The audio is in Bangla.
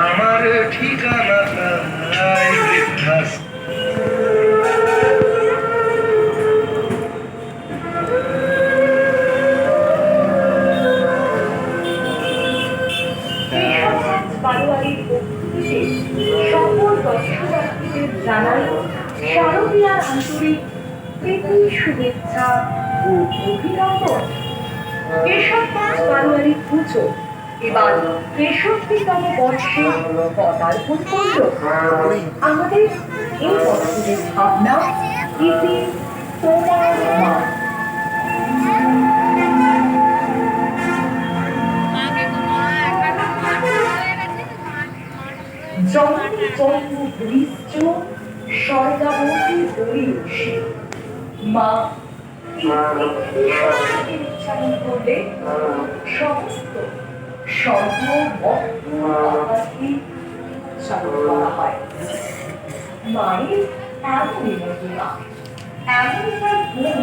আমার ঠিকানা বৃদ্ধাশ্রম। বারোয়ারির উপস্থিতিতে সকল দর্শনার্থীদের জানাই শারদীয়ার আন্তরিক প্রীতি, শুভেচ্ছা ও অভিনন্দন। কেশবগঞ্জ বারোয়ারি পুজো এবার ৬৩তম বর্ষে পদার্পণ করল। আমাদের এই বছরের ভাবনা ইতি তোমার মা। জননী জন্ম বৃষ্চ স্বর্গাবতী বরিষী মা। উচ্চারণ করলে সমস্ত স্বর্গ মহাত্মী উচ্চারণ করা হয়। মায়ের এমনই মহিমা, এমনই তার গুণ